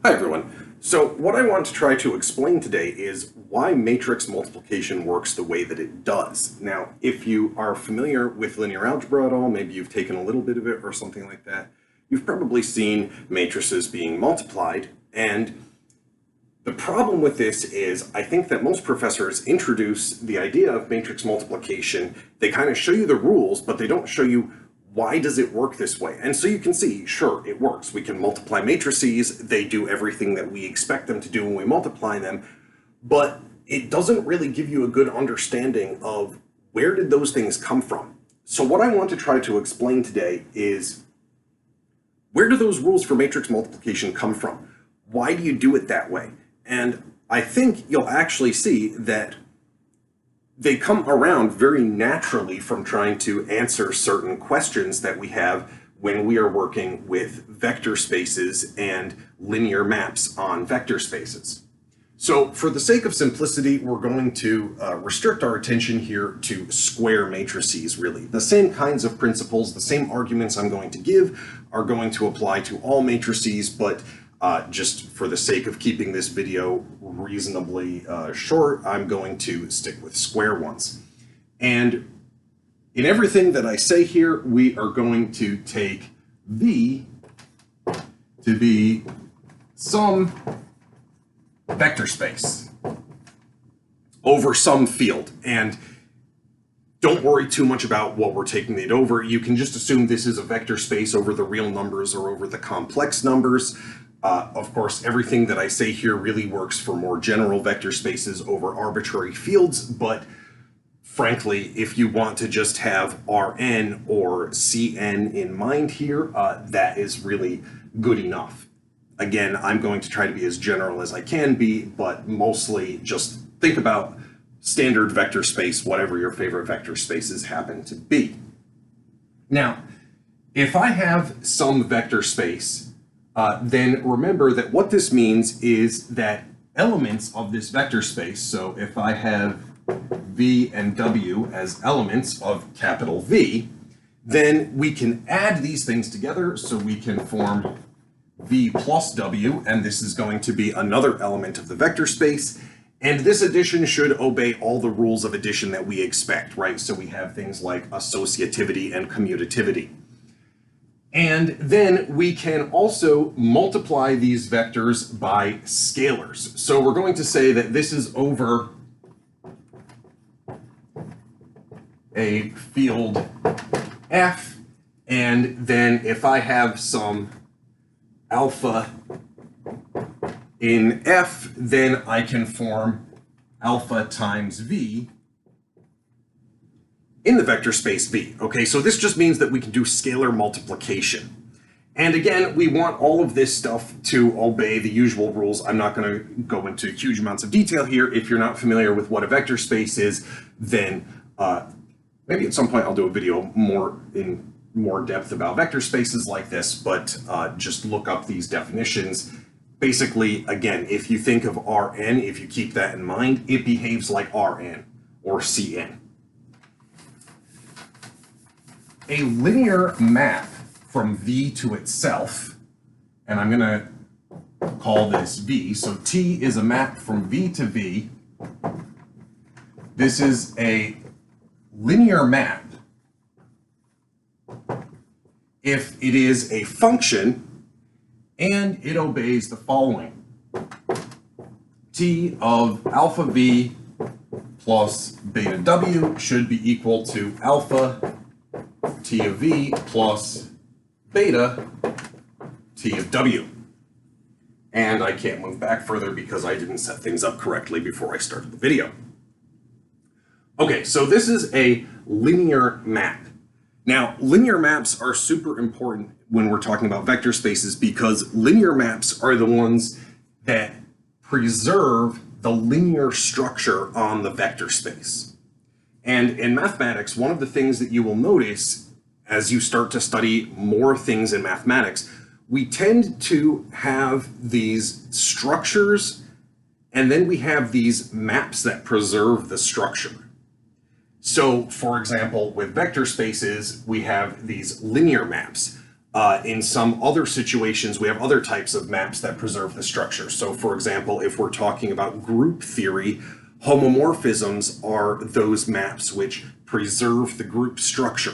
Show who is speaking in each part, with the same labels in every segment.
Speaker 1: Hi everyone. So what I want to try to explain today is why matrix multiplication works the way that it does. Now, if you are familiar with linear algebra at all, maybe you've taken a little bit of it or something like that, you've probably seen matrices being multiplied. And the problem with this is I think that most professors introduce the idea of matrix multiplication. They kind of show you the rules, but they don't show you why does it work this way? And so you can see, sure, it works. We can multiply matrices. They do everything that we expect them to do when we multiply them, but it doesn't really give you a good understanding of where did those things come from. So what I want to try to explain today is where do those rules for matrix multiplication come from? Why do you do it that way? And I think you'll actually see that they come around very naturally from trying to answer certain questions that we have when we are working with vector spaces and linear maps on vector spaces. So for the sake of simplicity, we're going to restrict our attention here to square matrices, really. The same kinds of principles, the same arguments I'm going to give are going to apply to all matrices, but just for the sake of keeping this video reasonably short, I'm going to stick with square ones. And in everything that I say here, we are going to take V to be some vector space over some field. And don't worry too much about what we're taking it over. You can just assume this is a vector space over the real numbers or over the complex numbers. Of course, everything that I say here really works for more general vector spaces over arbitrary fields, but frankly, if you want to just have Rn or Cn in mind here, that is really good enough. Again, I'm going to try to be as general as I can be, but mostly just think about standard vector space, whatever your favorite vector spaces happen to be. Now, if I have some vector space, then remember that what this means is that elements of this vector space, so if I have V and W as elements of capital V, then we can add these things together so we can form V plus W, and this is going to be another element of the vector space. And this addition should obey all the rules of addition that we expect, right? So we have things like associativity and commutativity. And then we can also multiply these vectors by scalars. So we're going to say that this is over a field F, and then if I have some alpha in F, then I can form alpha times V in the vector space V. Okay, so this just means that we can do scalar multiplication. And again, we want all of this stuff to obey the usual rules. I'm not going to go into huge amounts of detail here. If you're not familiar with what a vector space is, then maybe at some point I'll do a video in more depth about vector spaces like this, but just look up these definitions. Basically, again, if you think of Rn, if you keep that in mind, it behaves like Rn or Cn. A linear map from V to itself, and I'm going to call this V. So T is a map from V to V. This is a linear map if it is a function and it obeys the following. T of alpha V plus beta W should be equal to alpha T of V plus beta T of W. And I can't move back further because I didn't set things up correctly before I started the video. Okay, so this is a linear map. Now, linear maps are super important when we're talking about vector spaces because linear maps are the ones that preserve the linear structure on the vector space. And in mathematics, one of the things that you will notice as you start to study more things in mathematics, we tend to have these structures and then we have these maps that preserve the structure. So, for example, with vector spaces, we have these linear maps. In some other situations, we have other types of maps that preserve the structure. So for example, if we're talking about group theory, homomorphisms are those maps which preserve the group structure.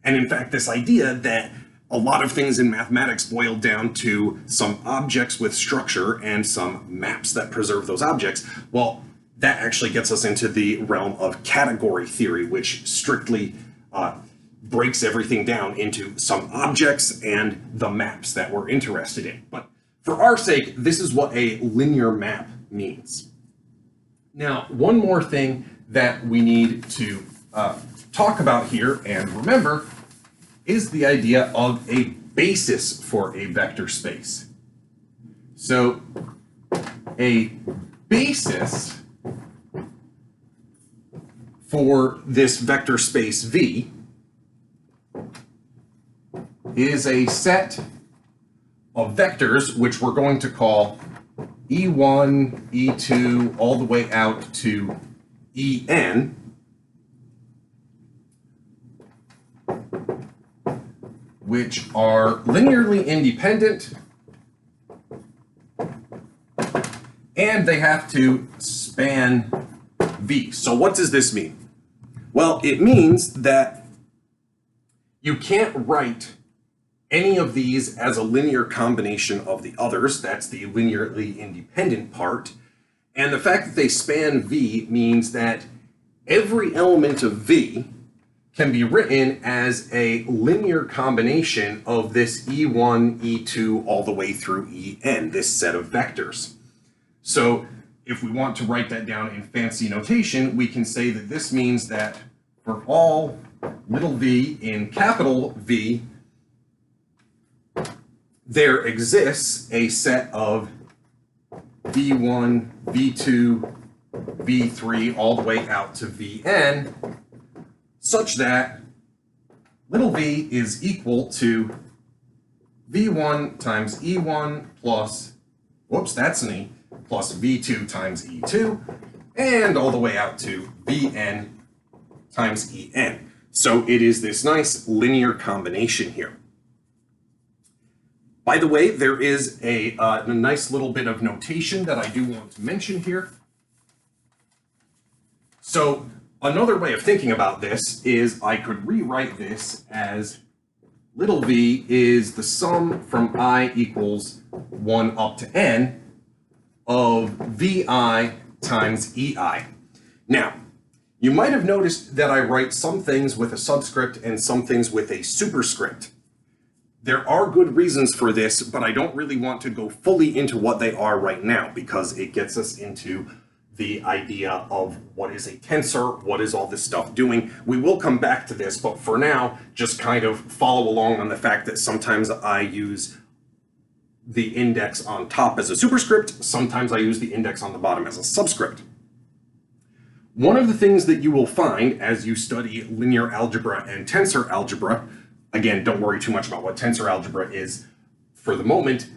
Speaker 1: And in fact, this idea that a lot of things in mathematics boil down to some objects with structure and some maps that preserve those objects, well, that actually gets us into the realm of category theory, which strictly breaks everything down into some objects and the maps that we're interested in. But for our sake, this is what a linear map means. Now, one more thing that we need to talk about here and remember is the idea of a basis for a vector space. So a basis for this vector space V is a set of vectors which we're going to call E1, E2, all the way out to En, which are linearly independent, and they have to span V. So what does this mean? Well, it means that you can't write any of these as a linear combination of the others. That's the linearly independent part. And the fact that they span V means that every element of V can be written as a linear combination of this E1, E2, all the way through En, this set of vectors. So if we want to write that down in fancy notation, we can say that this means that for all little v in capital V, there exists a set of V1, V2, V3, all the way out to Vn, such that little v is equal to V1 times E1 plus, whoops, that's an E, plus V2 times E2, and all the way out to Vn times En. So it is this nice linear combination here. By the way, there is a nice little bit of notation that I do want to mention here. So another way of thinking about this is I could rewrite this as little v is the sum from I equals 1 up to n of Vi times Ei. Now, you might have noticed that I write some things with a subscript and some things with a superscript. There are good reasons for this, but I don't really want to go fully into what they are right now because it gets us into the idea of what is a tensor, what is all this stuff doing. We will come back to this, but for now, just kind of follow along on the fact that sometimes I use the index on top as a superscript, sometimes I use the index on the bottom as a subscript. One of the things that you will find as you study linear algebra and tensor algebra, again, don't worry too much about what tensor algebra is for the moment.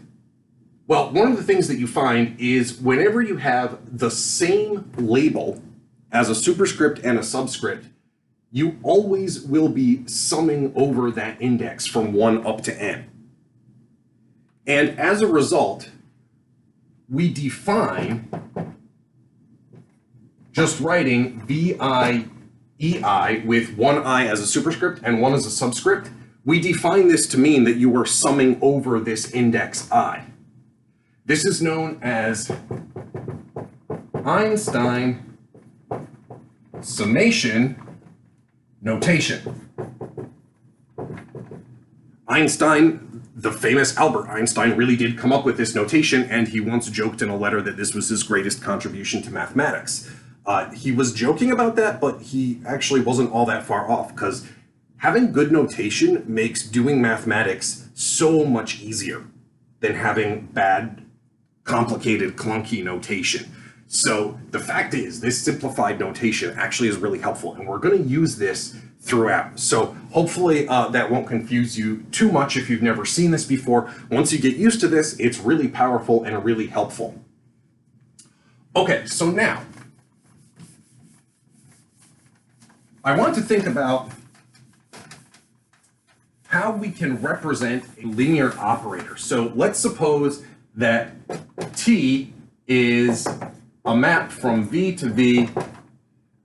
Speaker 1: Well, one of the things that you find is whenever you have the same label as a superscript and a subscript, you always will be summing over that index from 1 up to n. And as a result, we define just writing VI EI with one I as a superscript and one as a subscript. We define this to mean that you are summing over this index I. This is known as Einstein summation notation. Einstein, the famous Albert Einstein, really did come up with this notation, and he once joked in a letter that this was his greatest contribution to mathematics. He was joking about that, but he actually wasn't all that far off, because having good notation makes doing mathematics so much easier than having bad, complicated, clunky notation. So the fact is, this simplified notation actually is really helpful, and we're going to use this throughout. So hopefully that won't confuse you too much if you've never seen this before. Once you get used to this, it's really powerful and really helpful. Okay, so now I want to think about how we can represent a linear operator. So let's suppose that T is a map from V to V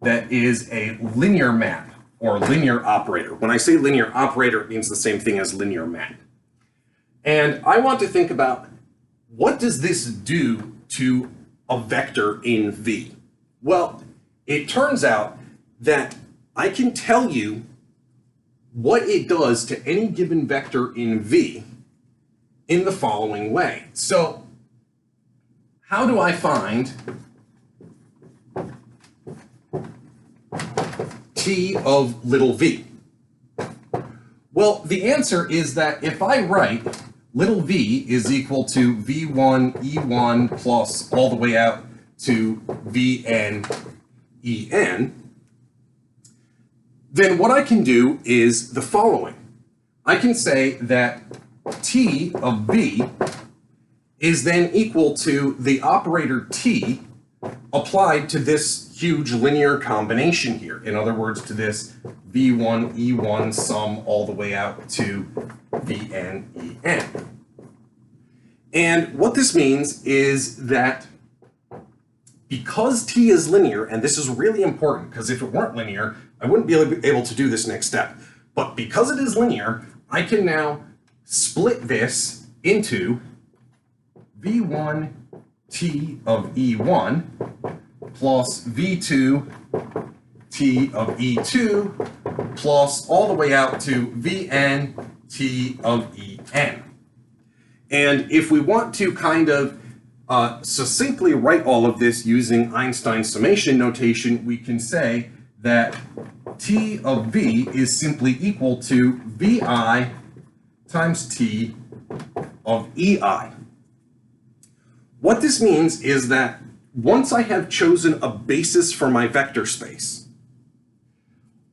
Speaker 1: that is a linear map or linear operator. When I say linear operator, it means the same thing as linear map. And I want to think about, what does this do to a vector in V? Well, it turns out that I can tell you what it does to any given vector in V in the following way. So, how do I find T of little v? Well, the answer is that if I write little v is equal to v1 e1 plus all the way out to vn en, then what I can do is the following. I can say that T of V is then equal to the operator T applied to this huge linear combination here. In other words, to this V1, E1 sum all the way out to Vn, En. And what this means is that because T is linear, and this is really important because if it weren't linear, I wouldn't be able to do this next step. But because it is linear, I can now split this into V1 T of E1 plus V2 T of E2 plus all the way out to Vn T of En. And if we want to kind of succinctly write all of this using Einstein's summation notation, we can say that T of V is simply equal to Vi times T of EI. What this means is that once I have chosen a basis for my vector space,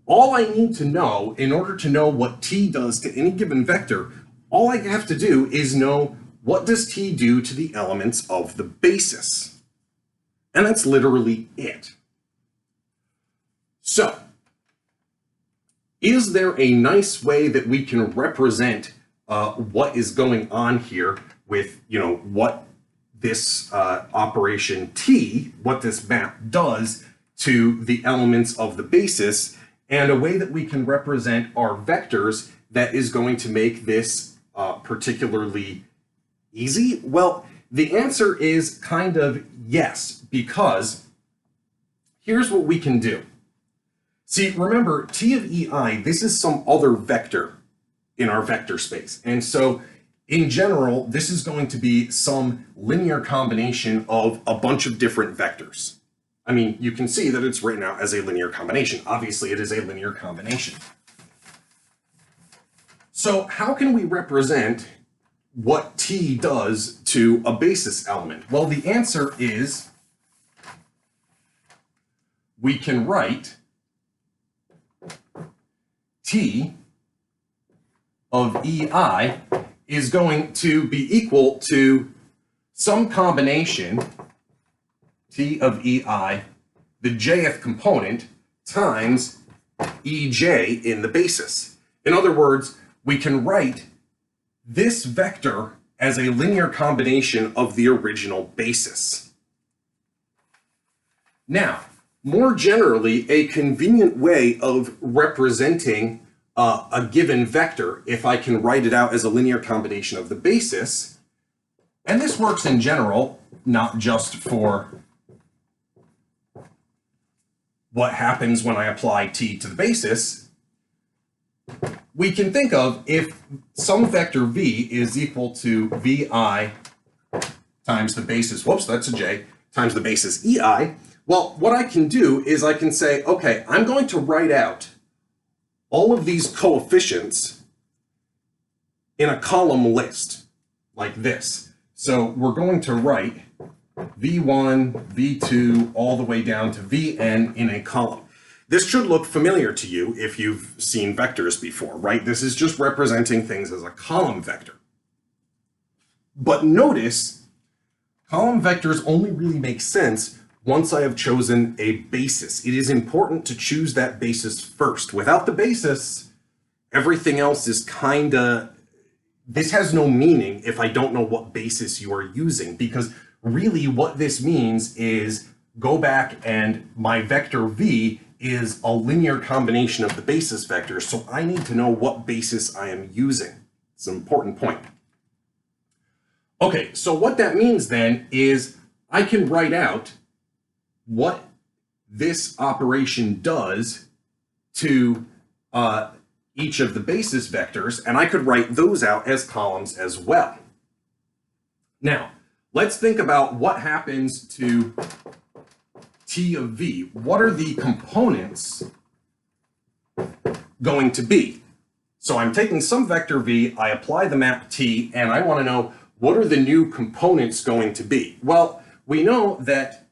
Speaker 1: all I need to know in order to know what T does to any given vector, all I have to do is know what does T do to the elements of the basis. And that's literally it. So, is there a nice way that we can represent what is going on here with, what this operation T, what this map does to the elements of the basis, and a way that we can represent our vectors that is going to make this particularly easy? Well, the answer is kind of yes, because here's what we can do. See, remember, T of EI, this is some other vector in our vector space. And so, in general, this is going to be some linear combination of a bunch of different vectors. I mean, you can see that it's written out as a linear combination. Obviously, it is a linear combination. So how can we represent what T does to a basis element? Well, the answer is we can write T of EI is going to be equal to some combination, T of EI, the jth component, times EJ in the basis. In other words, we can write this vector as a linear combination of the original basis. Now, more generally, a convenient way of representing a given vector, if I can write it out as a linear combination of the basis, and this works in general, not just for what happens when I apply T to the basis, we can think of if some vector V is equal to Vi times the basis, whoops, that's a J, times the basis EI, well, what I can do is I can say, okay, I'm going to write out all of these coefficients in a column list, like this. So we're going to write V1, V2, all the way down to Vn in a column. This should look familiar to you if you've seen vectors before, right? This is just representing things as a column vector. But notice, column vectors only really make sense once I have chosen a basis. It is important to choose that basis first. Without the basis, Everything else is this has no meaning if I don't know what basis you are using, because really what this means is go back and my vector v is a linear combination of the basis vectors, so I need to know what basis I am using. It's an important point. Okay, so what that means then is I can write out what this operation does to each of the basis vectors, and I could write those out as columns as well. Now, let's think about what happens to t of v. What are the components going to be? So I'm taking some vector v, I apply the map t, and I want to know what are the new components going to be? Well, we know that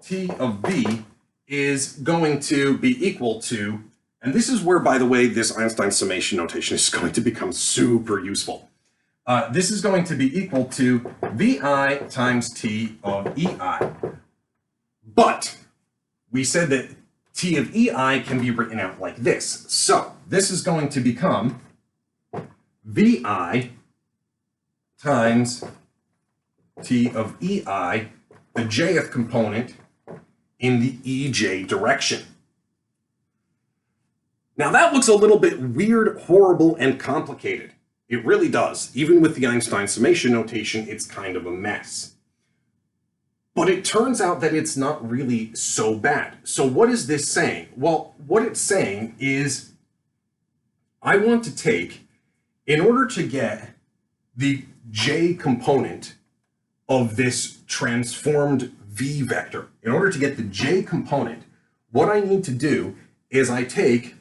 Speaker 1: t of v is going to be equal to, and this is where, by the way, this Einstein summation notation is going to become super useful. This is going to be equal to vi times t of ei. But we said that t of ei can be written out like this. So this is going to become vi times t of ei, the jth component in the ej direction. Now that looks a little bit weird, horrible, and complicated. It really does. Even with the Einstein summation notation, it's kind of a mess. But it turns out that it's not really so bad. So what is this saying? Well, what it's saying is I want to take, in order to get the j component of this transformed v vector, in order to get the j component, what I need to do is I take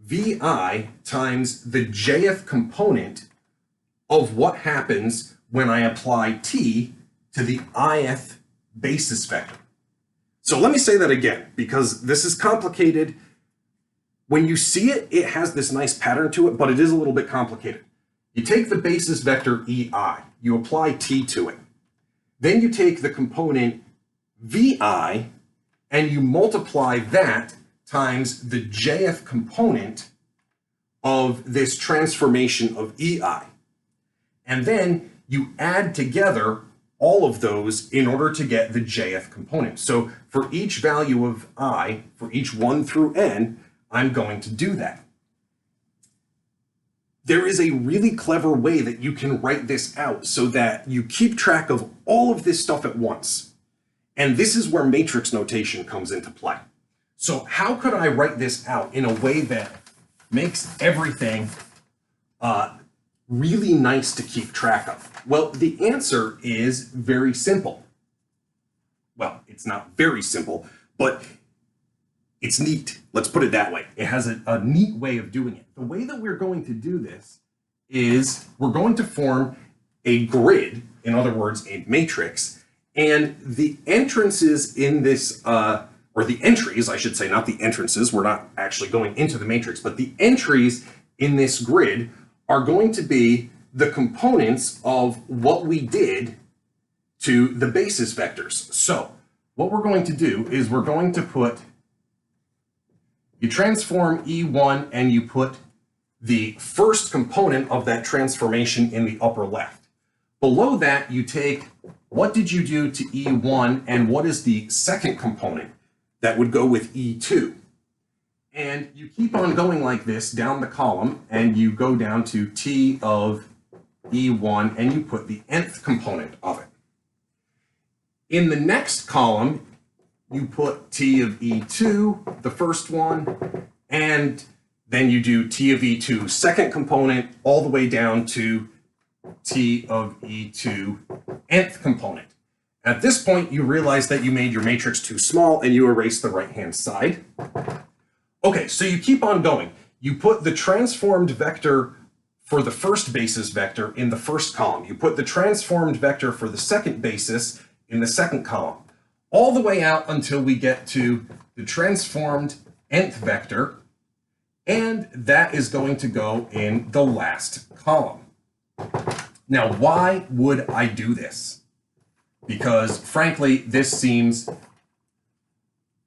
Speaker 1: vi times the jth component of what happens when I apply t to the ith basis vector. So let me say that again, because this is complicated. When you see it, it has this nice pattern to it, but it is a little bit complicated. You take the basis vector ei, you apply t to it. Then you take the component vi and you multiply that times the jth component of this transformation of ei. And then you add together all of those in order to get the jth component. So for each value of I, for each 1 through n, I'm going to do that. There is a really clever way that you can write this out so that you keep track of all of this stuff at once. And this is where matrix notation comes into play. So how could I write this out in a way that makes everything really nice to keep track of? Well, the answer is very simple. Well, it's not very simple, but it's neat. Let's put it that way. It has a neat way of doing it. The way that we're going to do this is we're going to form a grid, in other words, a matrix, and the entrances in this, or the entries, I should say, not the entrances, we're not actually going into the matrix, but the entries in this grid are going to be the components of what we did to the basis vectors. So what we're going to do is we're going to put, you transform E1 and you put the first component of that transformation in the upper left. Below that, you take what did you do to E1 and what is the second component that would go with E2. And you keep on going like this down the column, and you go down to T of E1, and you put the nth component of it. In the next column, you put T of E2, the first one, and then you do T of E2 second component all the way down to T of E2 nth component. At this point, you realize that you made your matrix too small and you erase the right-hand side. Okay, so you keep on going. You put the transformed vector for the first basis vector in the first column. You put the transformed vector for the second basis in the second column, all the way out until we get to the transformed nth vector, and that is going to go in the last column. Now, why would I do this? Because frankly, this seems,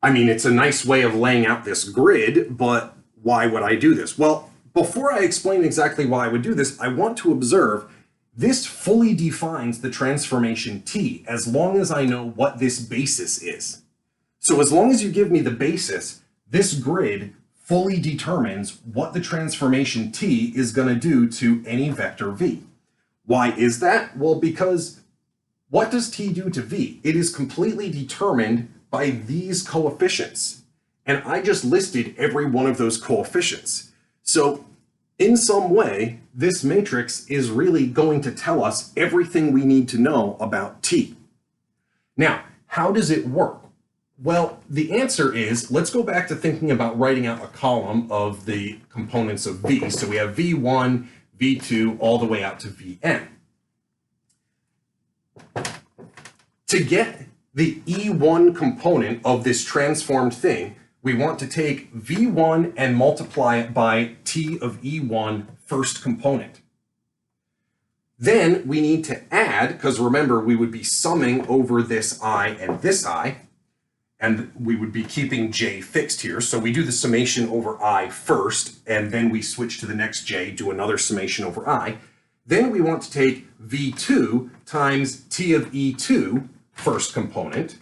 Speaker 1: I mean, it's a nice way of laying out this grid, but why would I do this? Well, before I explain exactly why I would do this, I want to observe this fully defines the transformation T as long as I know what this basis is. So as long as you give me the basis, this grid fully determines what the transformation T is going to do to any vector V. Why is that? Well, because what does T do to V? It is completely determined by these coefficients. And I just listed every one of those coefficients. So in some way, this matrix is really going to tell us everything we need to know about T. Now, how does it work? Well, the answer is, let's go back to thinking about writing out a column of the components of V. So we have V1, V2, all the way out to Vn. To get the E1 component of this transformed thing, we want to take V1 and multiply it by T of E1 first component. Then we need to add, because remember, we would be summing over this I and this I, and we would be keeping J fixed here. So we do the summation over I first, and then we switch to the next J, do another summation over I. Then we want to take V2 times T of E2 first component.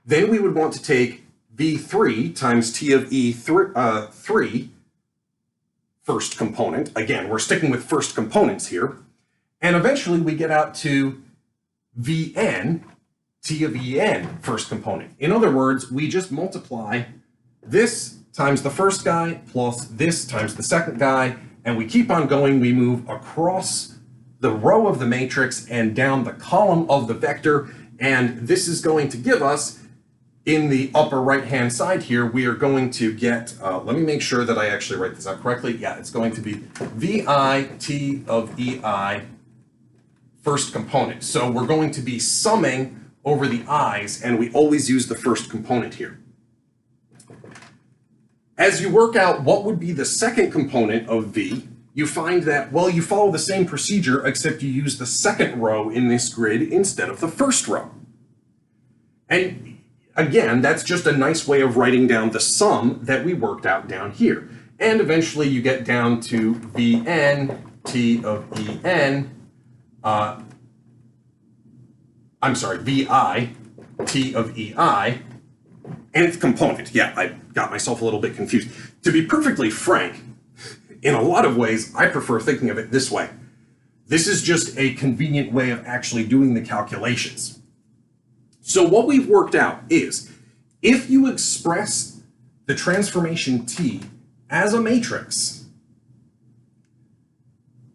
Speaker 1: Then we would want to take V3 times T of E3 first component. Again, we're sticking with first components here. And eventually we get out to Vn, T of En first component. In other words, we just multiply this times the first guy plus this times the second guy, and we keep on going. We move across the row of the matrix and down the column of the vector, and this is going to give us, in the upper right-hand side here, we are going to get, let me make sure that I actually write this out correctly. Yeah, it's going to be Vi T of Ei first component. So we're going to be summing over the i's, and we always use the first component here. As you work out what would be the second component of V, you find that, well, you follow the same procedure, except you use the second row in this grid instead of the first row. And again, that's just a nice way of writing down the sum that we worked out down here. And eventually you get down to Vn, T of En, Vi, T of Ei, and its component. Yeah, I got myself a little bit confused. To be perfectly frank, in a lot of ways, I prefer thinking of it this way. This is just a convenient way of actually doing the calculations. So what we've worked out is, if you express the transformation T as a matrix,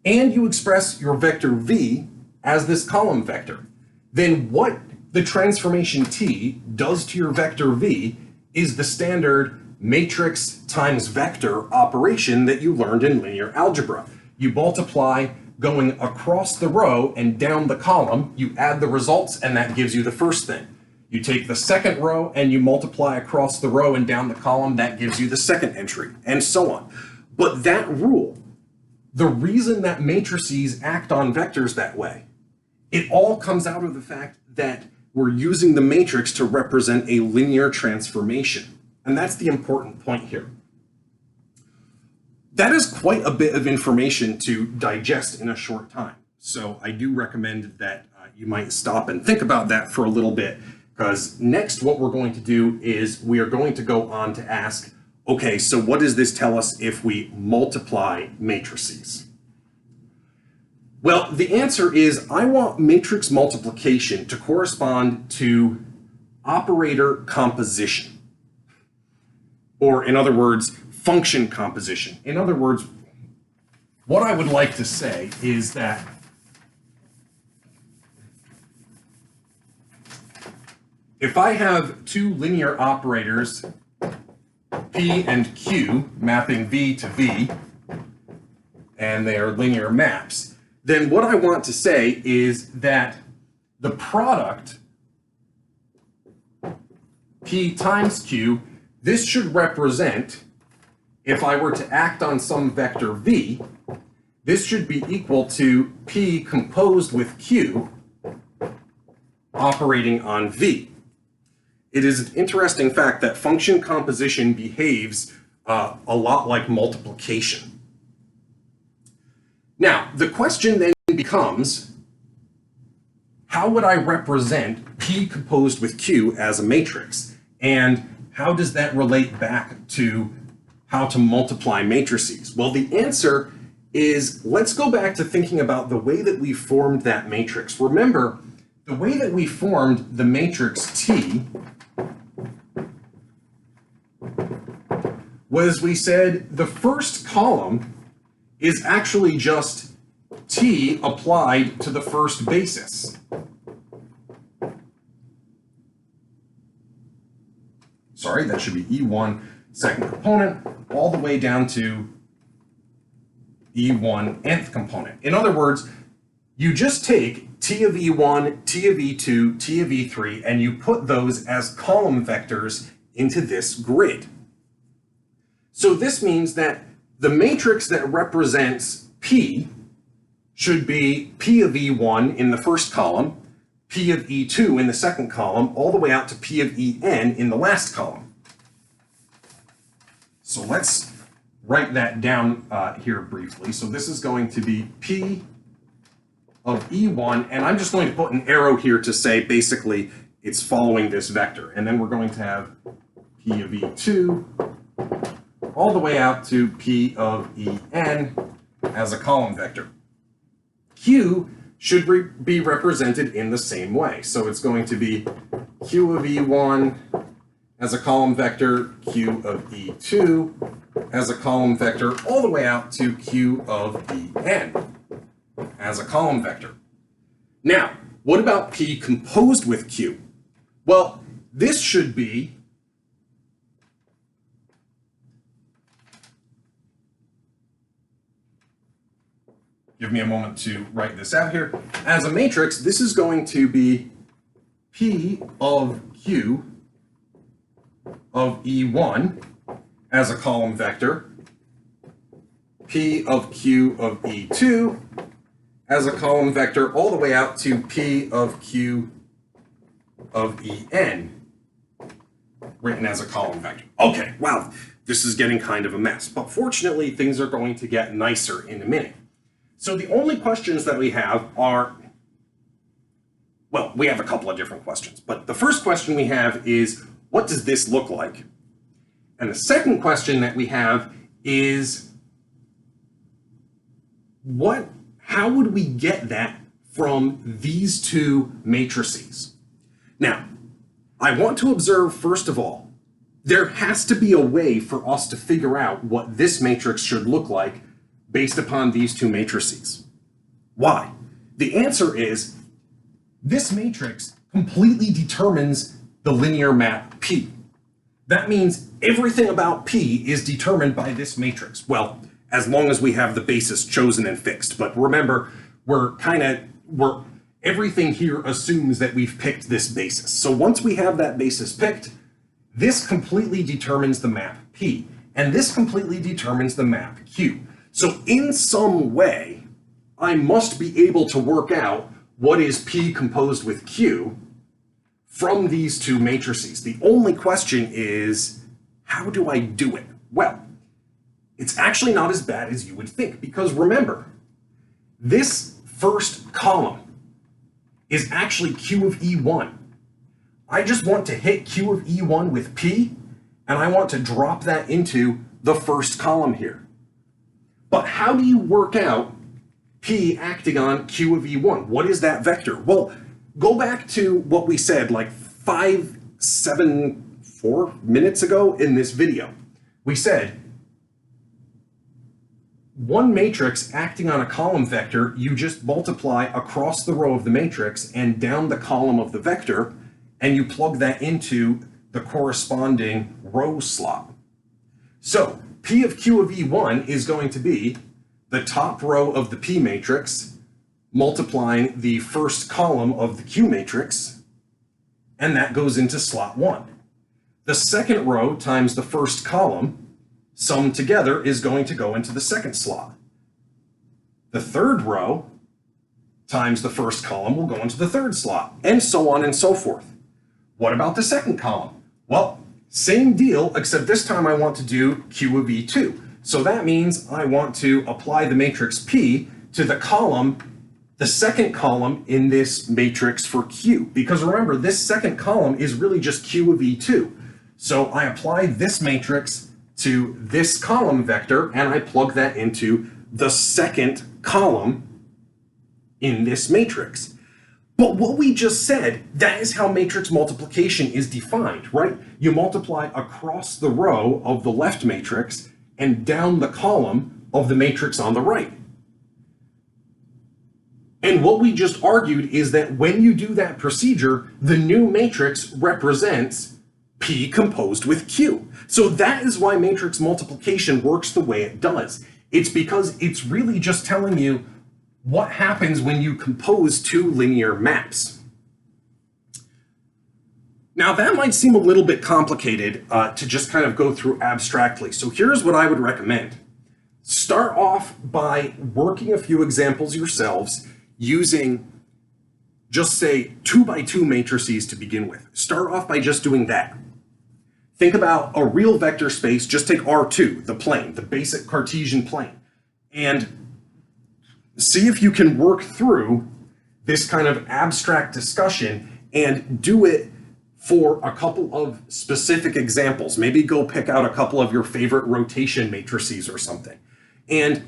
Speaker 1: and you express your vector V as this column vector, then what the transformation T does to your vector V is the standard matrix times vector operation that you learned in linear algebra. You multiply going across the row and down the column, you add the results, and that gives you the first thing. You take the second row and you multiply across the row and down the column, that gives you the second entry, and so on. But that rule, the reason that matrices act on vectors that way, it all comes out of the fact that we're using the matrix to represent a linear transformation. And that's the important point here. That is quite a bit of information to digest in a short time. So I do recommend that you might stop and think about that for a little bit, because next what we're going to do is we are going to go on to ask, okay, so what does this tell us if we multiply matrices? Well, the answer is I want matrix multiplication to correspond to operator composition. Or in other words, function composition. In other words, what I would like to say is that if I have two linear operators, P and Q, mapping V to V, and they are linear maps, then what I want to say is that the product, P times Q, this should represent, if I were to act on some vector V, this should be equal to P composed with Q operating on V. It is an interesting fact that function composition behaves a lot like multiplication. Now, the question then becomes, how would I represent P composed with Q as a matrix? And how does that relate back to how to multiply matrices? Well, the answer is, let's go back to thinking about the way that we formed that matrix. Remember, the way that we formed the matrix T was, we said the first column is actually just T applied to the first basis. Sorry, that should be E1 second component all the way down to E1 nth component. In other words, you just take T of E1, T of E2, T of E3, and you put those as column vectors into this grid. So this means that the matrix that represents P should be P of E1 in the first column, P of E2 in the second column, all the way out to P of En in the last column. So let's write that down here briefly. So this is going to be P of E1, and I'm just going to put an arrow here to say basically it's following this vector. And then we're going to have P of E2 all the way out to P of En as a column vector. Q should be represented in the same way. So it's going to be Q of E1 as a column vector, Q of E2 as a column vector, all the way out to Q of En as a column vector. Now, what about P composed with Q? Well, this should be give me a moment to write this out here. As a matrix, this is going to be P of Q of E1 as a column vector, P of Q of E2 as a column vector, all the way out to P of Q of En written as a column vector. Okay, wow, this is getting kind of a mess, but fortunately things are going to get nicer in a minute. So the only questions that we have are, well, we have a couple of different questions, but the first question we have is, what does this look like? And the second question that we have is, how would we get that from these two matrices? Now, I want to observe, first of all, there has to be a way for us to figure out what this matrix should look like based upon these two matrices. Why? The answer is, this matrix completely determines the linear map P. That means everything about P is determined by this matrix. Well, as long as we have the basis chosen and fixed. But remember, everything here assumes that we've picked this basis. So once we have that basis picked, this completely determines the map P, and this completely determines the map Q. So in some way, I must be able to work out what is P composed with Q from these two matrices. The only question is, how do I do it? Well, it's actually not as bad as you would think, because remember, this first column is actually Q of E1. I just want to hit Q of E1 with P, and I want to drop that into the first column here. But how do you work out P acting on Q of E1? What is that vector? Well, go back to what we said like 4 minutes ago in this video. We said one matrix acting on a column vector, you just multiply across the row of the matrix and down the column of the vector, and you plug that into the corresponding row slot. So P of Q of E1 is going to be the top row of the P matrix multiplying the first column of the Q matrix, and that goes into slot 1. The second row times the first column summed together is going to go into the second slot. The third row times the first column will go into the third slot, and so on and so forth. What about the second column? Well, same deal, except this time I want to do Q of E2. So that means I want to apply the matrix P to the column, the second column in this matrix for Q. Because remember, this second column is really just Q of E2. So I apply this matrix to this column vector, and I plug that into the second column in this matrix. But what we just said, that is how matrix multiplication is defined, right? You multiply across the row of the left matrix and down the column of the matrix on the right. And what we just argued is that when you do that procedure, the new matrix represents P composed with Q. So that is why matrix multiplication works the way it does. It's because it's really just telling you what happens when you compose two linear maps. Now that might seem a little bit complicated to just kind of go through abstractly. So here's what I would recommend. Start off by working a few examples yourselves using just say 2x2 matrices to begin with. Start off by just doing that. Think about a real vector space, just take R2, the plane, the basic Cartesian plane, and see if you can work through this kind of abstract discussion and do it for a couple of specific examples. Maybe go pick out a couple of your favorite rotation matrices or something, and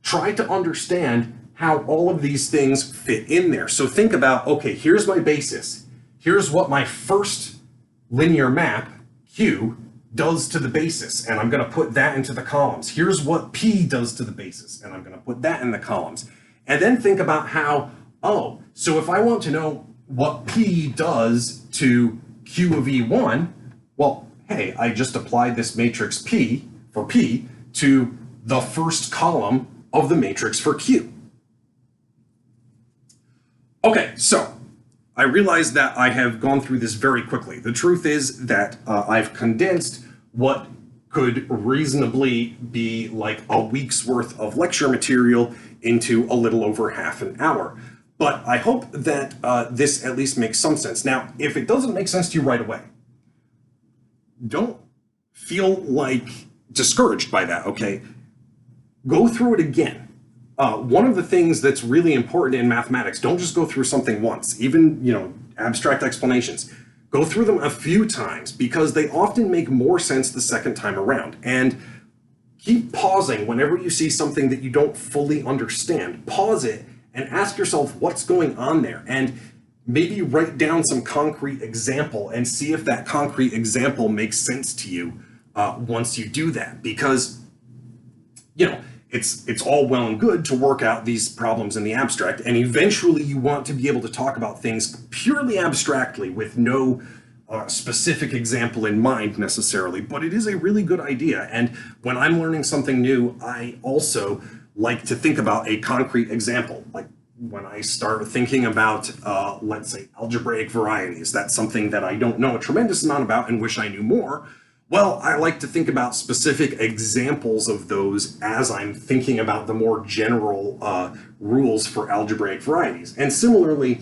Speaker 1: try to understand how all of these things fit in there. So think about, okay, here's my basis. Here's what my first linear map, Q, does to the basis, and I'm going to put that into the columns. Here's what P does to the basis, and I'm going to put that in the columns. And then think about how, oh, so if I want to know what P does to Q of E1, well, hey, I just applied this matrix P for P to the first column of the matrix for Q. Okay, so I realize that I have gone through this very quickly. The truth is that I've condensed what could reasonably be like a week's worth of lecture material into a little over half an hour. But I hope that this at least makes some sense. Now, if it doesn't make sense to you right away, don't feel like discouraged by that, okay? Go through it again. One of the things that's really important in mathematics, don't just go through something once, even, abstract explanations. Go through them a few times because they often make more sense the second time around. And keep pausing whenever you see something that you don't fully understand. Pause it and ask yourself what's going on there. And maybe write down some concrete example and see if that concrete example makes sense to you once you do that. Because, it's all well and good to work out these problems in the abstract, and eventually you want to be able to talk about things purely abstractly with no specific example in mind necessarily, but it is a really good idea. And when I'm learning something new, I also like to think about a concrete example. Like when I start thinking about, let's say, algebraic varieties, that's something that I don't know a tremendous amount about and wish I knew more. Well, I like to think about specific examples of those as I'm thinking about the more general rules for algebraic varieties. And similarly,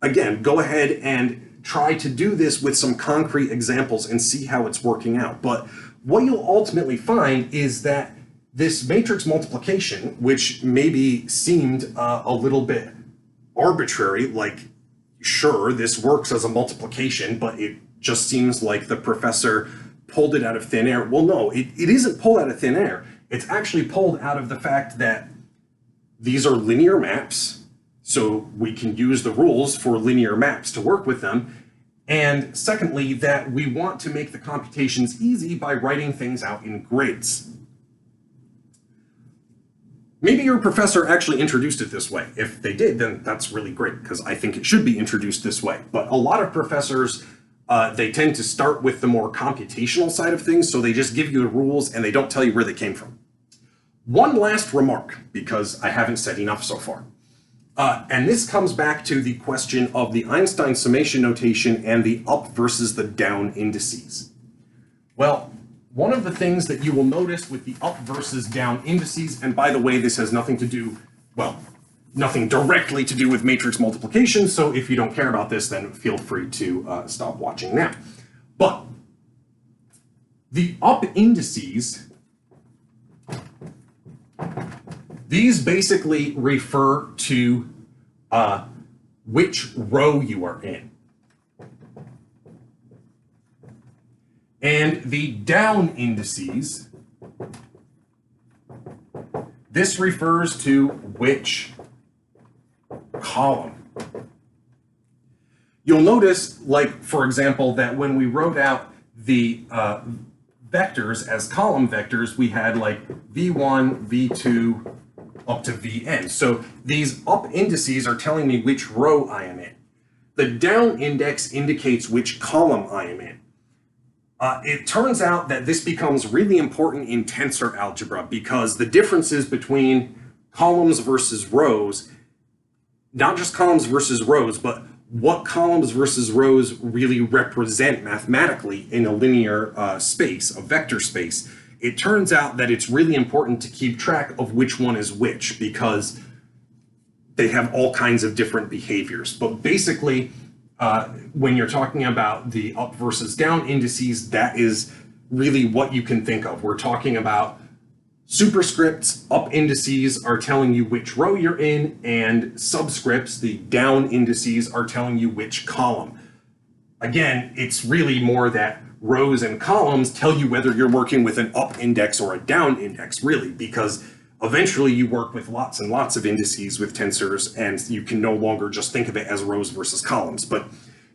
Speaker 1: again, go ahead and try to do this with some concrete examples and see how it's working out. But what you'll ultimately find is that this matrix multiplication, which maybe seemed a little bit arbitrary, like, sure, this works as a multiplication, but it just seems like the professor pulled it out of thin air. Well, no, it isn't pulled out of thin air. It's actually pulled out of the fact that these are linear maps, so we can use the rules for linear maps to work with them. And secondly, that we want to make the computations easy by writing things out in grids. Maybe your professor actually introduced it this way. If they did, then that's really great, because I think it should be introduced this way. But a lot of professors, they tend to start with the more computational side of things, so they just give you the rules and they don't tell you where they came from. One last remark, because I haven't said enough so far. And this comes back to the question of the Einstein summation notation and the up versus the down indices. Well, one of the things that you will notice with the up versus down indices, and by the way, this has nothing to do, well, nothing directly to do with matrix multiplication, so if you don't care about this, then feel free to stop watching now. But the up indices, These basically refer to which row you are in. And the down indices, this refers to which column. You'll notice, like, for example, that when we wrote out the vectors as column vectors, we had like v1, v2, up to vn. So these up indices are telling me which row I am in. The down index indicates which column I am in. It turns out that this becomes really important in tensor algebra because the differences between columns versus rows, not just columns versus rows, but what columns versus rows really represent mathematically in a linear space, a vector space. It turns out that it's really important to keep track of which one is which because they have all kinds of different behaviors. But basically, when you're talking about the up versus down indices, that is really what you can think of. We're talking about superscripts. Up indices are telling you which row you're in, and subscripts, the down indices, are telling you which column. Again, it's really more that rows and columns tell you whether you're working with an up index or a down index, really, because eventually you work with lots and lots of indices with tensors, and you can no longer just think of it as rows versus columns. But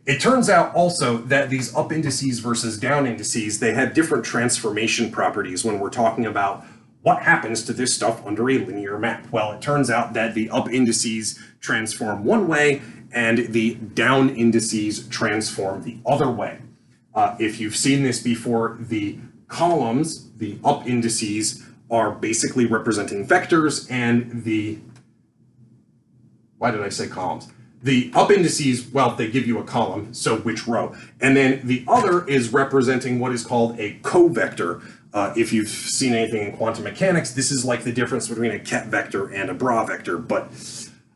Speaker 1: it turns out also that these up indices versus down indices, they have different transformation properties when we're talking about what happens to this stuff under a linear map. Well, it turns out that the up indices transform one way and the down indices transform the other way. If you've seen this before, the columns, the up indices, are basically representing vectors, and the, why did I say columns? The up indices, well, they give you a column, so which row. And then the other is representing what is called a covector. If you've seen anything in quantum mechanics, this is like the difference between a ket vector and a bra vector. But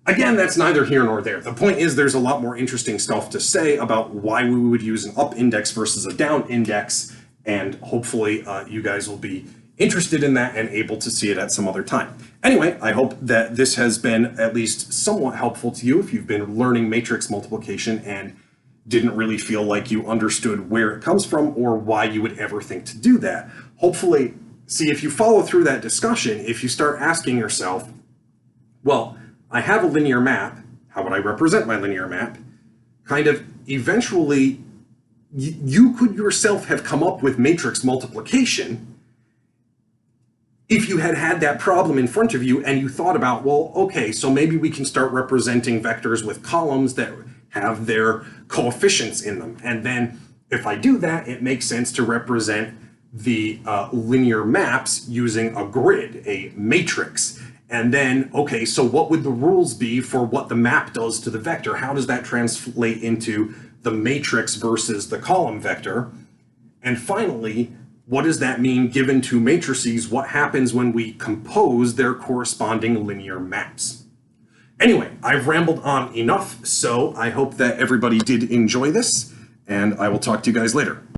Speaker 1: again, that's neither here nor there. The point is there's a lot more interesting stuff to say about why we would use an up index versus a down index, and hopefully you guys will be interested in that and able to see it at some other time. Anyway, I hope that this has been at least somewhat helpful to you if you've been learning matrix multiplication and didn't really feel like you understood where it comes from or why you would ever think to do that. Hopefully, see, if you follow through that discussion, if you start asking yourself, well, I have a linear map, how would I represent my linear map? Kind of eventually, you could yourself have come up with matrix multiplication if you had had that problem in front of you and you thought about, well, okay, so maybe we can start representing vectors with columns that have their coefficients in them. And then if I do that, it makes sense to represent the linear maps using a grid, a matrix. And then, okay, so what would the rules be for what the map does to the vector? How does that translate into the matrix versus the column vector? And finally, what does that mean given two matrices? What happens when we compose their corresponding linear maps? Anyway, I've rambled on enough, so I hope that everybody did enjoy this, and I will talk to you guys later.